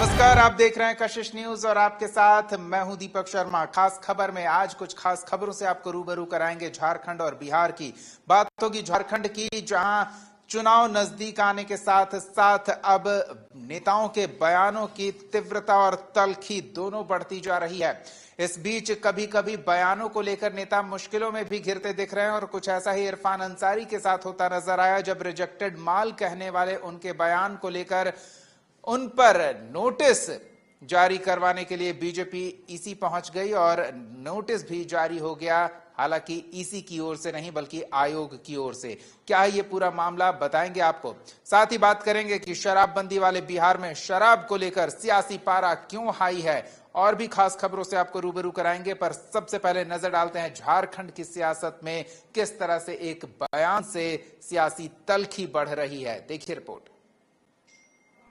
नमस्कार, आप देख रहे हैं कशिश न्यूज और आपके साथ मैं हूं दीपक शर्मा। खास खबर में आज कुछ खास खबरों से आपको रूबरू कराएंगे। झारखंड और बिहार की बात होगी, झारखंड की, जहां चुनाव नजदीक आने के साथ साथ अब नेताओं के बयानों की तीव्रता और तल्खी दोनों बढ़ती जा रही है। इस बीच कभी कभी बयानों को लेकर नेता मुश्किलों में भी घिरते दिख रहे हैं और कुछ ऐसा ही इरफान अंसारी के साथ होता नजर आया, जब रिजेक्टेड माल कहने वाले उनके बयान को लेकर उन पर नोटिस जारी करवाने के लिए बीजेपी ईसी पहुंच गई और नोटिस भी जारी हो गया। हालांकि ईसी की ओर से नहीं बल्कि आयोग की ओर से। क्या है ये पूरा मामला, बताएंगे आपको। साथ ही बात करेंगे कि शराबबंदी वाले बिहार में शराब को लेकर सियासी पारा क्यों हाई है, और भी खास खबरों से आपको रूबरू कराएंगे। पर सबसे पहले नजर डालते हैं झारखंड की सियासत में किस तरह से एक बयान से सियासी तल्खी बढ़ रही है। देखिए रिपोर्ट।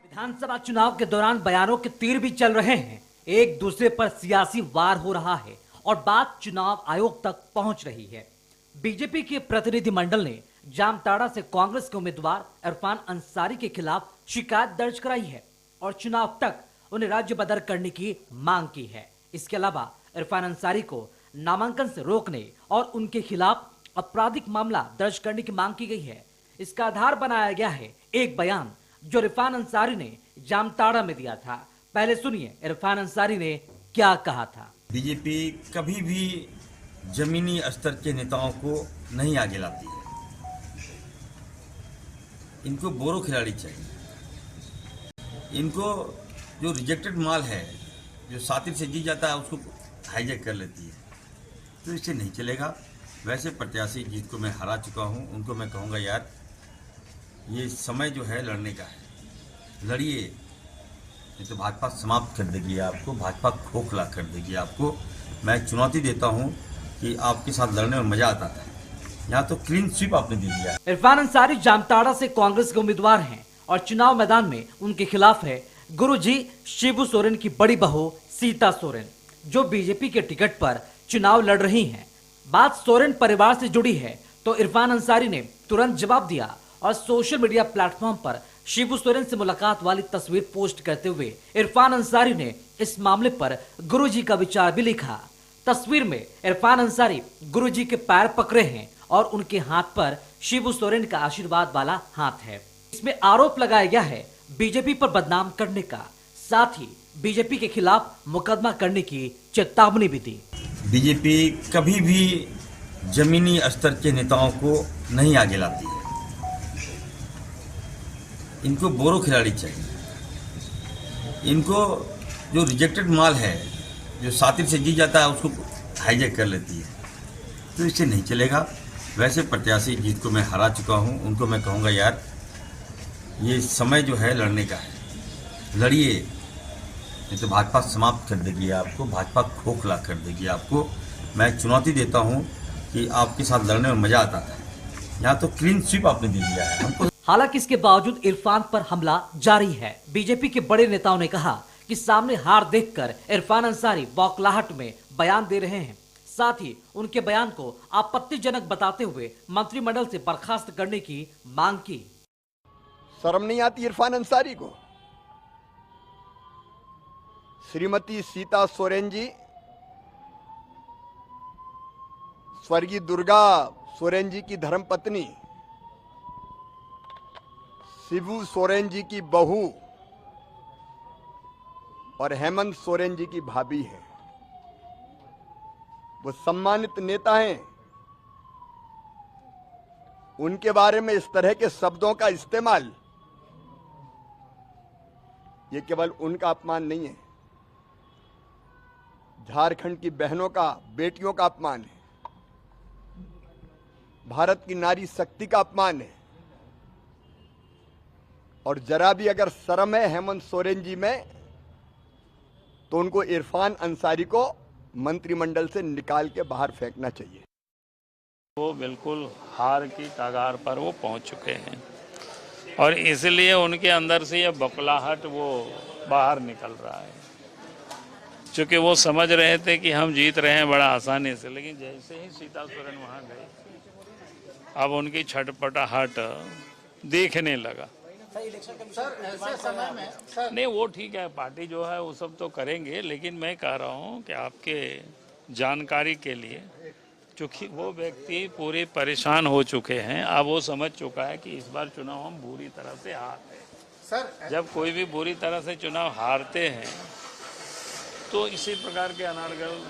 विधानसभा चुनाव के दौरान बयानों के तीर भी चल रहे हैं, एक दूसरे पर सियासी वार हो रहा है और बात चुनाव आयोग तक पहुंच रही है। बीजेपी के प्रतिनिधिमंडल ने जामताड़ा से कांग्रेस के उम्मीदवार इरफान अंसारी के खिलाफ शिकायत दर्ज कराई है और चुनाव तक उन्हें राज्य बदर करने की मांग की है। इसके अलावा इरफान अंसारी को नामांकन से रोकने और उनके खिलाफ आपराधिक मामला दर्ज करने की मांग की गई है। इसका आधार बनाया गया है एक बयान जो इरफान अंसारी ने जामताड़ा में दिया था। पहले सुनिए इरफान अंसारी ने क्या कहा था। बीजेपी कभी भी जमीनी स्तर के नेताओं को नहीं आगे लाती है, इनको बोरो खिलाड़ी चाहिए। इनको जो रिजेक्टेड माल है, जो सातिर से जी जाता है, उसको हाईजैक कर लेती है, तो इससे नहीं चलेगा। वैसे प्रत्याशी जिसको मैं हरा चुका हूं, उनको मैं कहूँगा यार ये समय जो है लड़ने का है, लड़िए, नहीं तो भाजपा समाप्त कर देगी आपको, भाजपा खोखला कर देगी आपको। मैं चुनौती देता हूं कि आपके साथ लड़ने में मजा आता था, यहाँ तो क्लीन स्वीप आपने दे दिया। इरफान अंसारी जामताड़ा से कांग्रेस के उम्मीदवार हैं और चुनाव मैदान में उनके खिलाफ है गुरुजी शिबू सोरेन की बड़ी बहू सीता सोरेन, जो बीजेपी के टिकट पर चुनाव लड़ रही हैं। बात सोरेन परिवार से जुड़ी है तो इरफान अंसारी ने तुरंत जवाब दिया और सोशल मीडिया प्लेटफॉर्म पर शिबू सोरेन से मुलाकात वाली तस्वीर पोस्ट करते हुए इरफान अंसारी ने इस मामले पर गुरुजी का विचार भी लिखा। तस्वीर में इरफान अंसारी गुरुजी के पैर पकड़े हैं और उनके हाथ पर शिबू सोरेन का आशीर्वाद वाला हाथ है। इसमें आरोप लगाया गया है बीजेपी पर बदनाम करने का, साथ ही बीजेपी के खिलाफ मुकदमा करने की चेतावनी भी दी। बीजेपी कभी भी जमीनी स्तर के नेताओं को नहीं आगे लाती है, इनको बोरो खिलाड़ी चाहिए। इनको जो रिजेक्टेड माल है, जो सातिर से जी जाता है, उसको हाईजैक कर लेती है, तो इससे नहीं चलेगा। वैसे प्रत्याशी जिसको मैं हरा चुका हूं, उनको मैं कहूँगा यार ये समय जो है लड़ने का है, लड़िए, नहीं तो भाजपा समाप्त कर देगी आपको, भाजपा खोखला कर देगी आपको। मैं चुनौती देता हूं कि आपके साथ लड़ने में मजा आता था, यहाँ तो क्लीन स्वीप आपने दे दिया है हमको। हालांकि इसके बावजूद इरफान पर हमला जारी है। बीजेपी के बड़े नेताओं ने कहा कि सामने हार देखकर इरफान अंसारी बौखलाहट में बयान दे रहे हैं, साथ ही उनके बयान को आपत्तिजनक बताते हुए मंत्रिमंडल से बर्खास्त करने की मांग की। शर्म नहीं आती इरफान अंसारी को? श्रीमती सीता सोरेन जी, स्वर्गीय दुर्गा सोरेन जी की धर्मपत्नी, शिबू सोरेन जी की बहू और हेमंत सोरेन जी की भाभी है। वो सम्मानित नेता हैं, उनके बारे में इस तरह के शब्दों का इस्तेमाल, ये केवल उनका अपमान नहीं है, झारखंड की बहनों का, बेटियों का अपमान है, भारत की नारी शक्ति का अपमान है। और जरा भी अगर शर्म है हेमंत सोरेन जी में, तो उनको इरफान अंसारी को मंत्रिमंडल से निकाल के बाहर फेंकना चाहिए। वो बिल्कुल हार की कगार पर वो पहुंच चुके हैं और इसलिए उनके अंदर से ये बौखलाहट वो बाहर निकल रहा है, क्योंकि वो समझ रहे थे कि हम जीत रहे हैं बड़ा आसानी से। लेकिन जैसे ही सीता सोरेन वहाँ गए, अब उनकी छटपटाहट देखने लगा। सर ऐसे समय में सर नहीं वो ठीक है, पार्टी जो है वो सब तो करेंगे, लेकिन मैं कह रहा हूँ कि आपके जानकारी के लिए, चूंकि वो व्यक्ति पूरे परेशान हो चुके हैं, अब वो समझ चुका है कि इस बार चुनाव हम बुरी तरह से हार गए। सर जब कोई भी बुरी तरह से चुनाव हारते हैं तो इसी प्रकार के अनर्गल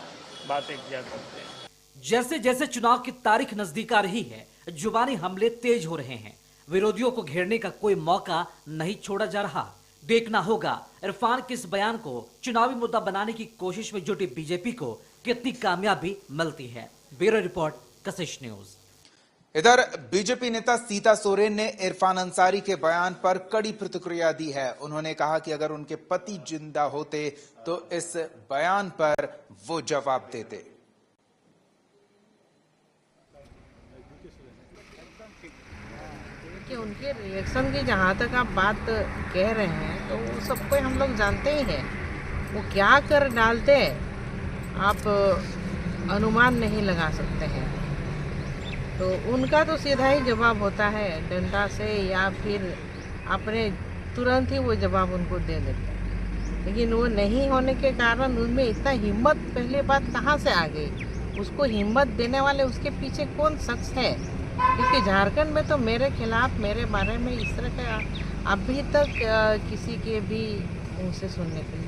बातें किया करते हैं। जैसे जैसे चुनाव की तारीख नजदीक आ रही है, जुबानी हमले तेज हो रहे हैं। विरोधियों को घेरने का कोई मौका नहीं छोड़ा जा रहा। देखना होगा इरफान के इस बयान को चुनावी मुद्दा बनाने की कोशिश में जुटी बीजेपी को कितनी कामयाबी मिलती है। ब्यूरो रिपोर्ट, कशिश न्यूज। इधर बीजेपी नेता सीता सोरेन ने इरफान अंसारी के बयान पर कड़ी प्रतिक्रिया दी है। उन्होंने कहा कि अगर उनके पति जिंदा होते तो इस बयान पर वो जवाब देते। कि उनके रिएक्शन की जहाँ तक आप बात कह रहे हैं तो वो सबको हम लोग जानते ही हैं। वो क्या कर डालते हैं आप अनुमान नहीं लगा सकते हैं। तो उनका तो सीधा ही जवाब होता है डंडा से, या फिर अपने तुरंत ही वो जवाब उनको दे देते हैं। लेकिन वो नहीं होने के कारण उनमें इतना हिम्मत पहले बात कहाँ से आ गई? उसको हिम्मत देने वाले उसके पीछे कौन शख्स है? क्योंकि झारखंड में तो मेरे खिलाफ, मेरे बारे में इस तरह का अभी तक किसी के भी मुँह से सुनने के लिए